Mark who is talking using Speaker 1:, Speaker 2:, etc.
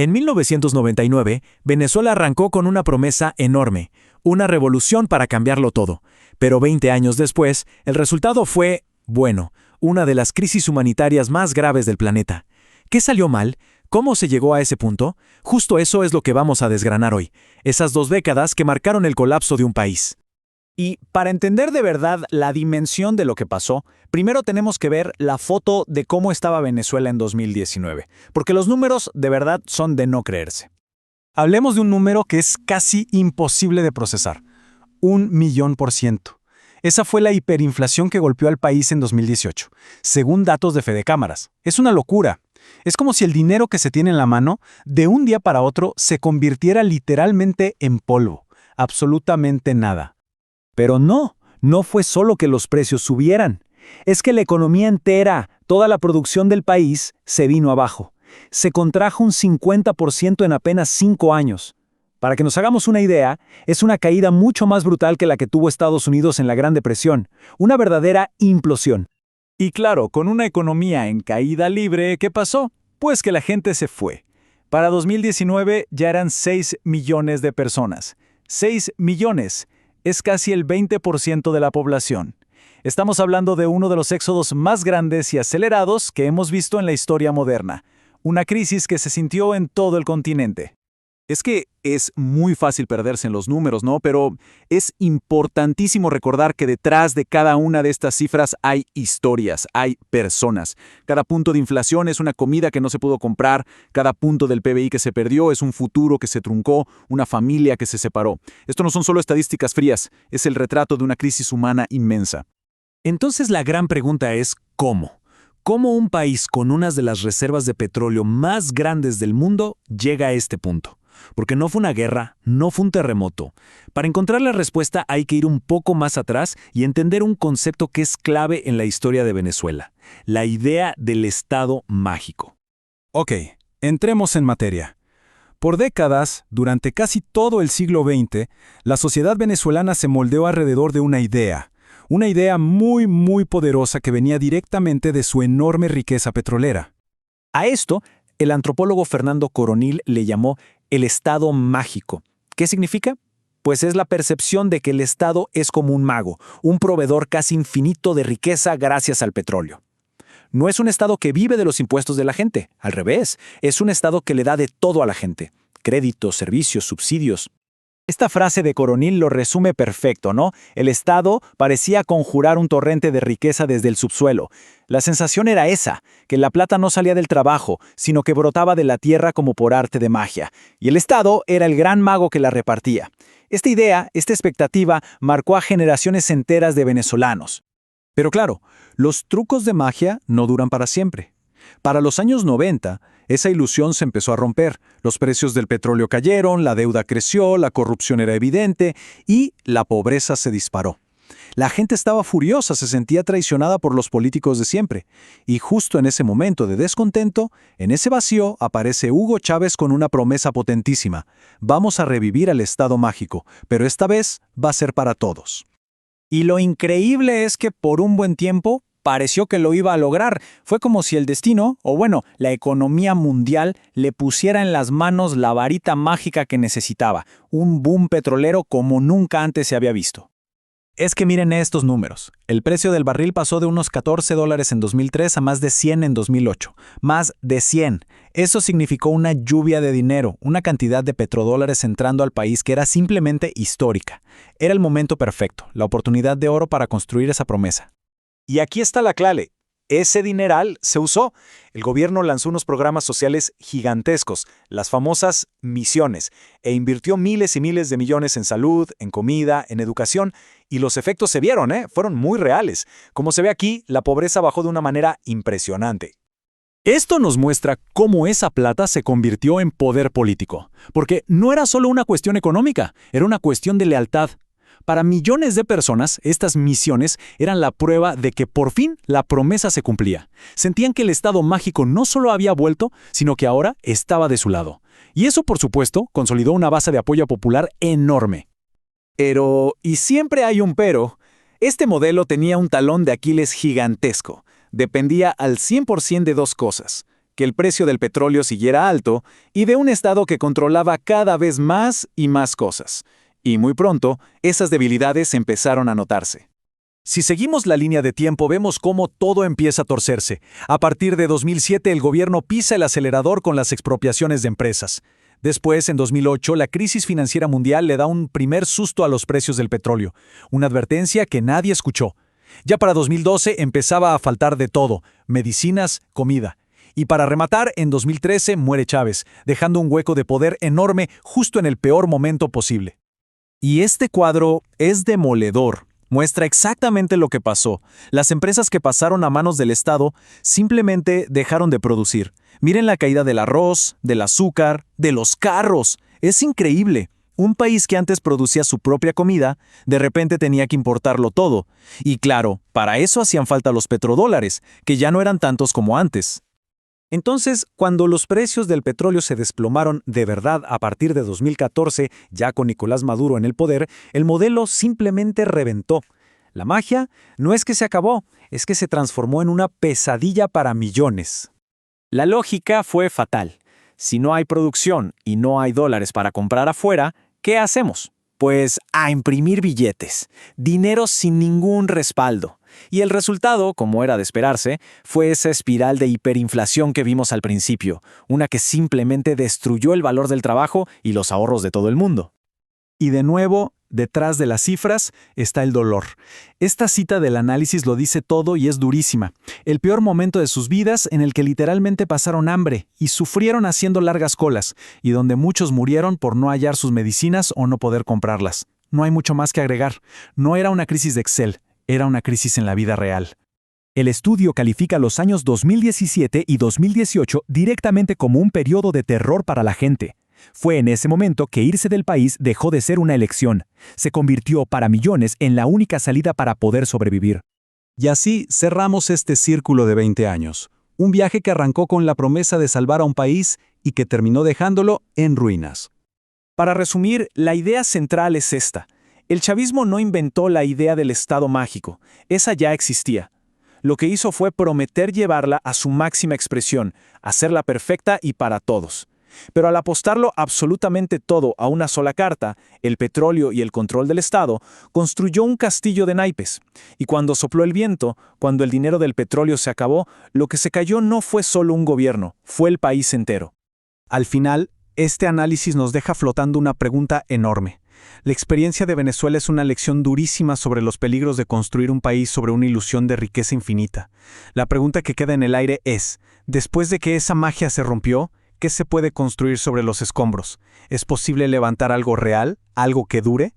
Speaker 1: En 1999, Venezuela arrancó con una promesa enorme, una revolución para cambiarlo todo. Pero 20 años después, el resultado fue, bueno, una de las crisis humanitarias más graves del planeta. ¿Qué salió mal? ¿Cómo se llegó a ese punto? Justo eso es lo que vamos a desgranar hoy. Esas 2 décadas que marcaron el colapso de un país.
Speaker 2: Y para entender de verdad la dimensión de lo que pasó, primero tenemos que ver la foto de cómo estaba Venezuela en 2019, porque los números de verdad son de no creerse.
Speaker 3: Hablemos de un número que es casi imposible de procesar: 1.000.000%. Esa fue la hiperinflación que golpeó al país en 2018, según datos de Fede Cámaras. Es una locura. Es como si el dinero que se tiene en la mano, de un día para otro, se convirtiera literalmente en polvo. Absolutamente nada.
Speaker 4: Pero no fue solo que los precios subieran. Es que la economía entera, toda la producción del país, se vino abajo. Se contrajo un 50% en apenas 5 años. Para que nos hagamos una idea, es una caída mucho más brutal que la que tuvo Estados Unidos en la Gran Depresión. Una verdadera implosión.
Speaker 2: Y claro, con una economía en caída libre, ¿qué pasó? Pues que la gente se fue. Para 2019 ya eran 6 millones de personas. 6 millones. Es casi el 20% de la población. Estamos hablando de uno de los éxodos más grandes y acelerados que hemos visto en la historia moderna. Una crisis que se sintió en todo el continente.
Speaker 5: Es que es muy fácil perderse en los números, ¿no? Pero es importantísimo recordar que detrás de cada una de estas cifras hay historias, hay personas. Cada punto de inflación es una comida que no se pudo comprar, cada punto del PBI que se perdió es un futuro que se truncó, una familia que se separó. Esto no son solo estadísticas frías, es el retrato de una crisis humana inmensa.
Speaker 1: Entonces la gran pregunta es ¿cómo? ¿Cómo un país con unas de las reservas de petróleo más grandes del mundo llega a este punto? Porque no fue una guerra, no fue un terremoto. Para encontrar la respuesta hay que ir un poco más atrás y entender un concepto que es clave en la historia de Venezuela: la idea del Estado mágico.
Speaker 3: Ok, entremos en materia. Por décadas, durante casi todo el siglo XX, la sociedad venezolana se moldeó alrededor de una idea muy poderosa que venía directamente de su enorme riqueza petrolera.
Speaker 2: A esto, el antropólogo Fernando Coronil le llamó el Estado mágico. ¿Qué significa? Pues es la percepción de que el Estado es como un mago, un proveedor casi infinito de riqueza gracias al petróleo. No es un Estado que vive de los impuestos de la gente, al revés, es un Estado que le da de todo a la gente: créditos, servicios, subsidios. Esta frase de Coronil lo resume perfecto, ¿no? El Estado parecía conjurar un torrente de riqueza desde el subsuelo. La sensación era esa, que la plata no salía del trabajo, sino que brotaba de la tierra como por arte de magia. Y el Estado era el gran mago que la repartía. Esta idea, esta expectativa, marcó a generaciones enteras de venezolanos. Pero claro, los trucos de magia no duran para siempre. Para los años 90, esa ilusión se empezó a romper. Los precios del petróleo cayeron, la deuda creció, la corrupción era evidente y la pobreza se disparó. La gente estaba furiosa, se sentía traicionada por los políticos de siempre. Y justo en ese momento de descontento, en ese vacío, aparece Hugo Chávez con una promesa potentísima: vamos a revivir al Estado mágico, pero esta vez va a ser para todos. Y lo increíble es que por un buen tiempo pareció que lo iba a lograr. Fue como si el destino, o bueno, la economía mundial, le pusiera en las manos la varita mágica que necesitaba: un boom petrolero como nunca antes se había visto. Es que miren estos números. El precio del barril pasó de unos $14 en 2003 a más de 100 en 2008. Más de 100. Eso significó una lluvia de dinero, una cantidad de petrodólares entrando al país que era simplemente histórica. Era el momento perfecto, la oportunidad de oro para construir esa promesa. Y aquí está la clave. Ese dineral se usó. El gobierno lanzó unos programas sociales gigantescos, las famosas misiones, e invirtió miles y miles de millones en salud, en comida, en educación, y los efectos se vieron, fueron muy reales. Como se ve aquí, la pobreza bajó de una manera impresionante.
Speaker 1: Esto nos muestra cómo esa plata se convirtió en poder político, porque no era solo una cuestión económica, era una cuestión de lealtad. Para millones de personas, estas misiones eran la prueba de que por fin la promesa se cumplía. Sentían que el Estado mágico no solo había vuelto, sino que ahora estaba de su lado. Y eso, por supuesto, consolidó una base de apoyo popular enorme.
Speaker 2: Pero, y siempre hay un pero, este modelo tenía un talón de Aquiles gigantesco. Dependía al 100% de dos cosas:
Speaker 5: que el precio del petróleo siguiera alto y de un Estado que controlaba cada vez más y más cosas. Y muy pronto, esas debilidades empezaron a notarse.
Speaker 1: Si seguimos la línea de tiempo, vemos cómo todo empieza a torcerse. A partir de 2007, el gobierno pisa el acelerador con las expropiaciones de empresas. Después, en 2008, la crisis financiera mundial le da un primer susto a los precios del petróleo, una advertencia que nadie escuchó. Ya para 2012 empezaba a faltar de todo: medicinas, comida. Y para rematar, en 2013 muere Chávez, dejando un hueco de poder enorme justo en el peor momento posible. Y este cuadro es demoledor. Muestra exactamente lo que pasó. Las empresas que pasaron a manos del Estado simplemente dejaron de producir. Miren la caída del arroz, del azúcar, de los carros. Es increíble. Un país que antes producía su propia comida, de repente tenía que importarlo todo. Y claro, para eso hacían falta los petrodólares, que ya no eran tantos como antes.
Speaker 2: Entonces, cuando los precios del petróleo se desplomaron de verdad a partir de 2014, ya con Nicolás Maduro en el poder, el modelo simplemente reventó. La magia no es que se acabó, es que se transformó en una pesadilla para millones. La lógica fue fatal. Si no hay producción y no hay dólares para comprar afuera, ¿qué hacemos? Pues a imprimir billetes, dinero sin ningún respaldo. Y el resultado, como era de esperarse, fue esa espiral de hiperinflación que vimos al principio, una que simplemente destruyó el valor del trabajo y los ahorros de todo el mundo.
Speaker 3: Y de nuevo, detrás de las cifras está el dolor. Esta cita del análisis lo dice todo y es durísima. El peor momento de sus vidas en el que literalmente pasaron hambre y sufrieron haciendo largas colas, y donde muchos murieron por no hallar sus medicinas o no poder comprarlas. No hay mucho más que agregar. No era una crisis de Excel, era una crisis en la vida real.
Speaker 4: El estudio califica los años 2017 y 2018 directamente como un periodo de terror para la gente. Fue en ese momento que irse del país dejó de ser una elección. Se convirtió para millones en la única salida para poder sobrevivir.
Speaker 3: Y así cerramos este círculo de 20 años. Un viaje que arrancó con la promesa de salvar a un país y que terminó dejándolo en ruinas.
Speaker 2: Para resumir, la idea central es esta. El chavismo no inventó la idea del Estado mágico. Esa ya existía. Lo que hizo fue prometer llevarla a su máxima expresión, hacerla perfecta y para todos. Pero al apostarlo absolutamente todo a una sola carta, el petróleo y el control del Estado, construyó un castillo de naipes. Y cuando sopló el viento, cuando el dinero del petróleo se acabó, lo que se cayó no fue solo un gobierno, fue el país entero.
Speaker 3: Al final, este análisis nos deja flotando una pregunta enorme. La experiencia de Venezuela es una lección durísima sobre los peligros de construir un país sobre una ilusión de riqueza infinita. La pregunta que queda en el aire es, después de que esa magia se rompió, ¿qué se puede construir sobre los escombros? ¿Es posible levantar algo real, algo que dure?